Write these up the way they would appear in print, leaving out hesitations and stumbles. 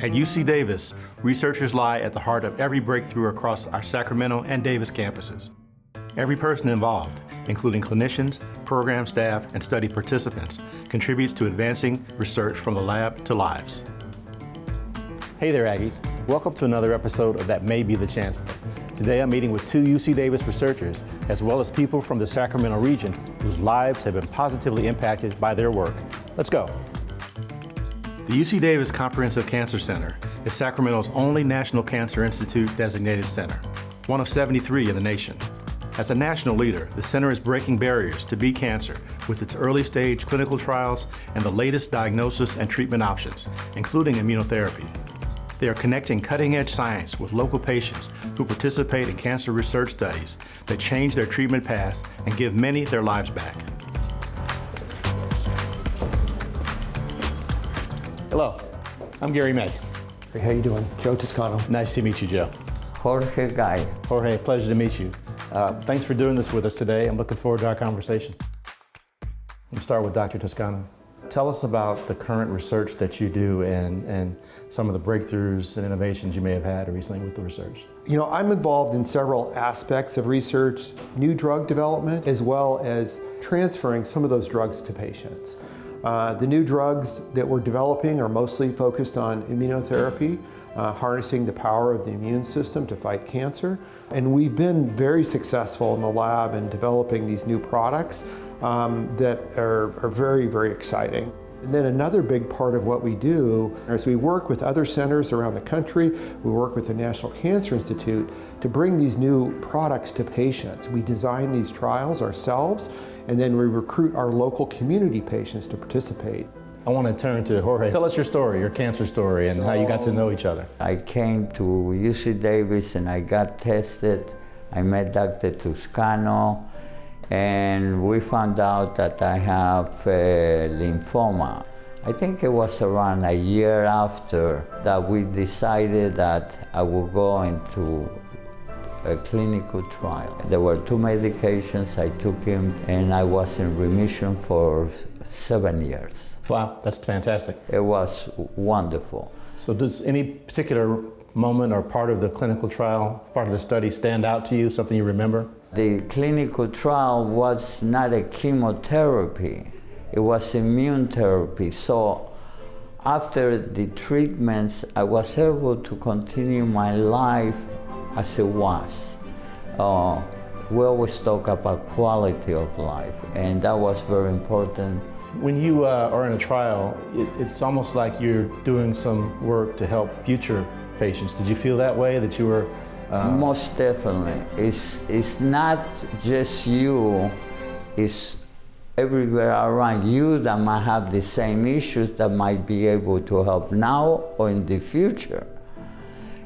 At UC Davis, researchers lie at the heart of every breakthrough across our Sacramento and Davis campuses. Every person involved, including clinicians, program staff, and study participants, contributes to advancing research from the lab to lives. Hey there, Aggies. Welcome to another episode of That May Be the Chancellor. Today I'm meeting with two UC Davis researchers, as well as people from the Sacramento region whose lives have been positively impacted by their work. Let's go. The UC Davis Comprehensive Cancer Center is Sacramento's only National Cancer Institute designated center, one of 73 in the nation. As a national leader, the center is breaking barriers to beat cancer with its early stage clinical trials and the latest diagnosis and treatment options, including immunotherapy. They are connecting cutting-edge science with local patients who participate in cancer research studies that change their treatment paths and give many their lives back. Hello, I'm Gary May. Hey, how you doing? Joe Tuscano. Nice to meet you, Joe. Jorge Guy. Jorge, pleasure to meet you. Thanks for doing this with us today. I'm looking forward to our conversation. We'll start with Dr. Tuscano. Tell us about the current research that you do and some of the breakthroughs and innovations you may have had recently with the research. You know, I'm involved in several aspects of research, new drug development, as well as transferring some of those drugs to patients. The new drugs that we're developing are mostly focused on immunotherapy, harnessing the power of the immune system to fight cancer. And we've been very successful in the lab in developing these new products that are very, very exciting. And then another big part of what we do is we work with other centers around the country. We work with the National Cancer Institute to bring these new products to patients. We design these trials ourselves, and then we recruit our local community patients to participate. I want to turn to Jorge. Tell us your story, your cancer story, and how you got to know each other. I came to UC Davis and I got tested. I met Dr. Tuscano, and we found out that I have lymphoma. I think it was around a year after that we decided that I would go into a clinical trial. There were two medications, I took them, and I was in remission for 7 years. Wow, that's fantastic. It was wonderful. So does any particular moment or part of the clinical trial, part of the study stand out to you, something you remember? The clinical trial was not a chemotherapy, it was immune therapy. So after the treatments, I was able to continue my life as it was. We always talk about quality of life, and that was very important. When you are in a trial, it's almost like you're doing some work to help future patients. Did you feel that way, that you were? Most definitely. It's not just you, it's everywhere around you that might have the same issues that might be able to help now or in the future.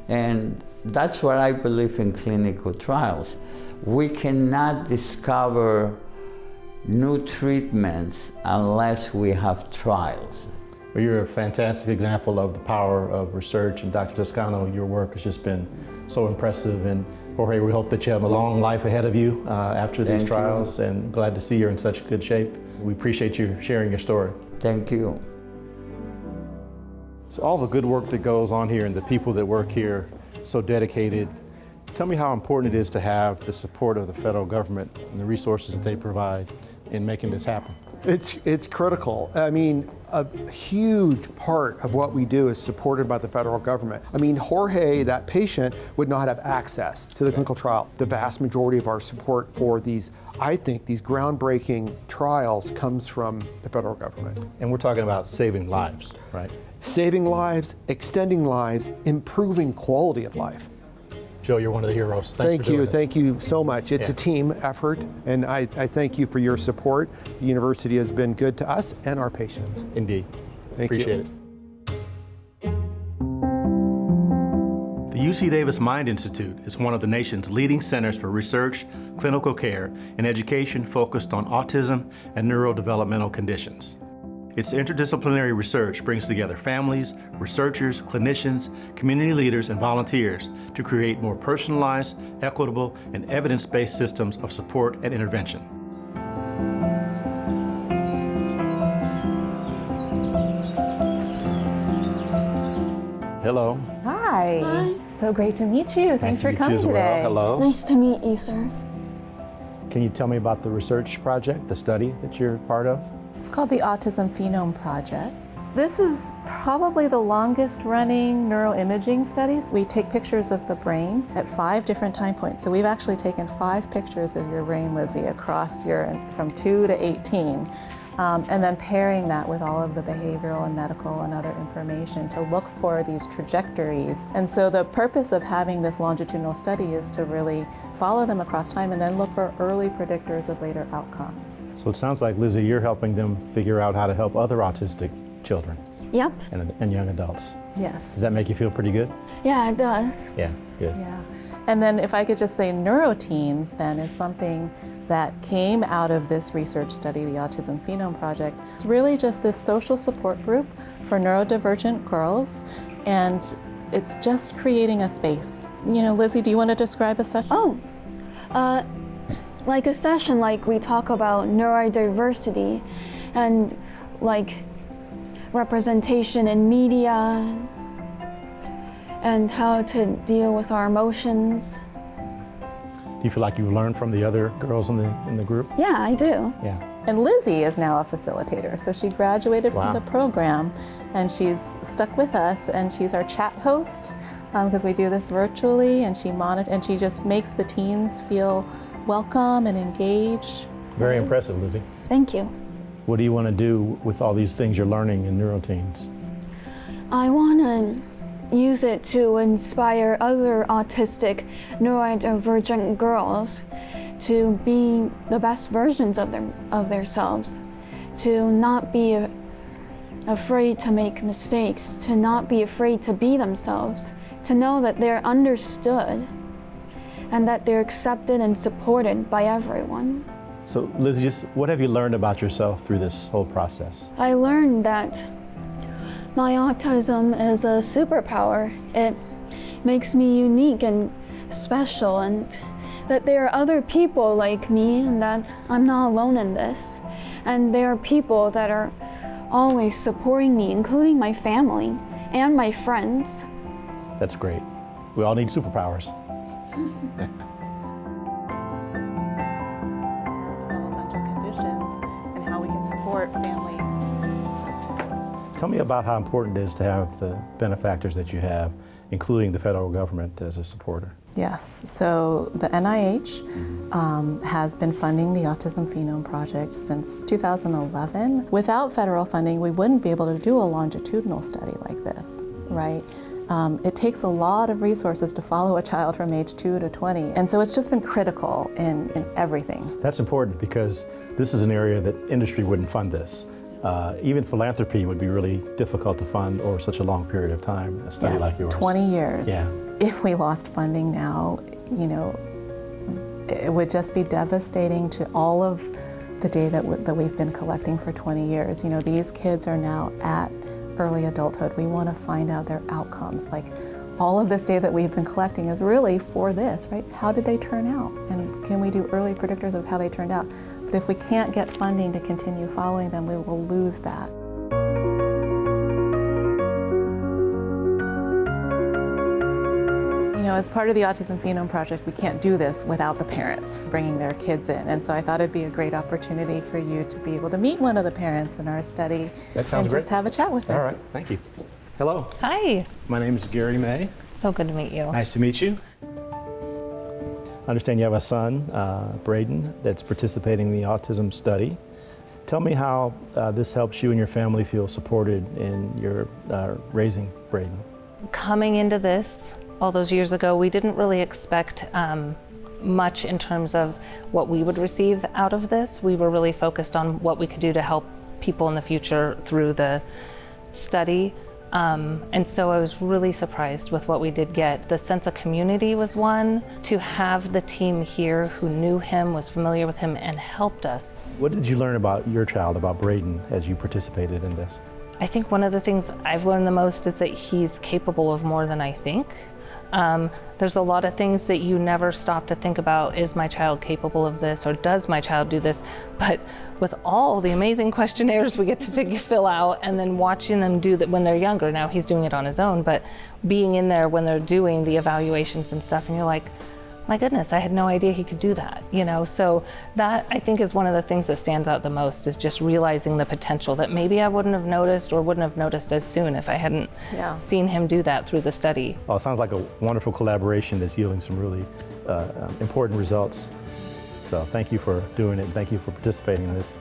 And that's what I believe in clinical trials. We cannot discover new treatments unless we have trials. Well, you're a fantastic example of the power of research, and Dr. Toscano, your work has just been so impressive. And Jorge, we hope that you have a long life ahead of you after these trials, and glad to see you're in such good shape. We appreciate you sharing your story. Thank you. So all the good work that goes on here and the people that work here, so dedicated. Tell me how important it is to have the support of the federal government and the resources that they provide in making this happen. It's critical. I mean, a huge part of what we do is supported by the federal government. I mean, Jorge, that patient, would not have access to the clinical trial. The vast majority of our support for these, I think, these groundbreaking trials comes from the federal government. And we're talking about saving lives, right? Saving lives, extending lives, improving quality of life. Joe, you're one of the heroes. Thanks for doing this. Thank you so much. It's a team effort, and I thank you for your support. The university has been good to us and our patients. Indeed. Appreciate it. The UC Davis Mind Institute is one of the nation's leading centers for research, clinical care, and education focused on autism and neurodevelopmental conditions. Its interdisciplinary research brings together families, researchers, clinicians, community leaders, and volunteers to create more personalized, equitable, and evidence-based systems of support and intervention. Hello. Hi. Hi. So great to meet you. Thanks for coming today. Hello. Nice to meet you, sir. Can you tell me about the research project, the study that you're part of? It's called the Autism Phenome Project. This is probably the longest running neuroimaging studies. We take pictures of the brain at 5 different time points. So we've actually taken 5 pictures of your brain, Lizzie, across from 2 to 18. And then pairing that with all of the behavioral and medical and other information to look for these trajectories. And so the purpose of having this longitudinal study is to really follow them across time and then look for early predictors of later outcomes. So it sounds like, Lizzie, you're helping them figure out how to help other autistic children Yep. and young adults. Yes. Does that make you feel pretty good? Yeah, it does. Yeah, good. Yeah. And then if I could just say neuroteens then is something that came out of this research study, the Autism Phenome Project. It's really just this social support group for neurodivergent girls, and it's just creating a space. You know, Lizzie, do you want to describe a session? Like a session like we talk about neurodiversity and like representation in media and how to deal with our emotions. Do you feel like you've learned from the other girls in the group? Yeah, I do. Yeah. And Lizzie is now a facilitator. So she graduated Wow. from the program and she's stuck with us, and she's our chat host because we do this virtually, and she just makes the teens feel welcome and engaged. Very impressive, Lizzie. Thank you. What do you want to do with all these things you're learning in neuroteens? I want to use it to inspire other autistic, neurodivergent girls to be the best versions of themselves, to not be afraid to make mistakes, to not be afraid to be themselves, to know that they're understood and that they're accepted and supported by everyone. So, Lizzie, just what have you learned about yourself through this whole process? I learned that my autism is a superpower. It makes me unique and special, and that there are other people like me, and that I'm not alone in this. And there are people that are always supporting me, including my family and my friends. That's great. We all need superpowers. Neurodevelopmental conditions and how we can support families. Tell me about how important it is to have the benefactors that you have, including the federal government as a supporter. Yes, so the NIH has been funding the Autism Phenome Project since 2011. Without federal funding, we wouldn't be able to do a longitudinal study like this, right? It takes a lot of resources to follow a child from age 2 to 20, and so it's just been critical in everything. That's important because this is an area that industry wouldn't fund this. Even philanthropy would be really difficult to fund over such a long period of time, a study like yours. 20 years. Yeah. If we lost funding now, you know, it would just be devastating to all of the data that we've been collecting for 20 years. You know, these kids are now at early adulthood. We want to find out their outcomes. Like, all of this data that we've been collecting is really for this, right? How did they turn out? And can we do early predictors of how they turned out? But if we can't get funding to continue following them, we will lose that. You know, as part of the Autism Phenome Project, we can't do this without the parents bringing their kids in. And so I thought it'd be a great opportunity for you to be able to meet one of the parents in our study That sounds and great. just have a chat with them. All right, thank you. Hello, Hi, my name is Gary May. so good to meet you. Nice to meet you. I understand you have a son, Braden, that's participating in the autism study. Tell me how this helps you and your family feel supported in your raising Braden. Coming into this all those years ago, we didn't really expect much in terms of what we would receive out of this. We were really focused on what we could do to help people in the future through the study. And so I was really surprised with what we did get. The sense of community was one. To have the team here who knew him, was familiar with him, and helped us. What did you learn about your child, about Braden, as you participated in this? I think one of the things I've learned the most is that he's capable of more than I think. There's a lot of things that you never stop to think about. Is my child capable of this, or does my child do this? But with all the amazing questionnaires we get to fill out, and then watching them do that when they're younger, now he's doing it on his own, but being in there when they're doing the evaluations and stuff, and you're like, my goodness, I had no idea he could do that, you know? So that, I think, is one of the things that stands out the most, is just realizing the potential that maybe I wouldn't have noticed, or wouldn't have noticed as soon if I hadn't seen him do that through the study. Well, it sounds like a wonderful collaboration that's yielding some really important results. So thank you for doing it, and thank you for participating in this.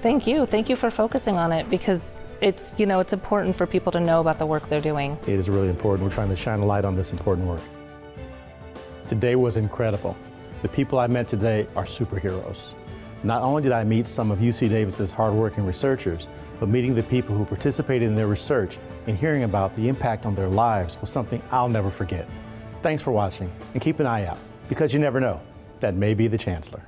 Thank you. Thank you for focusing on it, because it's, you know, it's important for people to know about the work they're doing. It is really important. We're trying to shine a light on this important work. Today was incredible. The people I met today are superheroes. Not only did I meet some of UC Davis's hardworking researchers, but meeting the people who participated in their research and hearing about the impact on their lives was something I'll never forget. Thanks for watching, and keep an eye out, because you never know, that may be the Chancellor.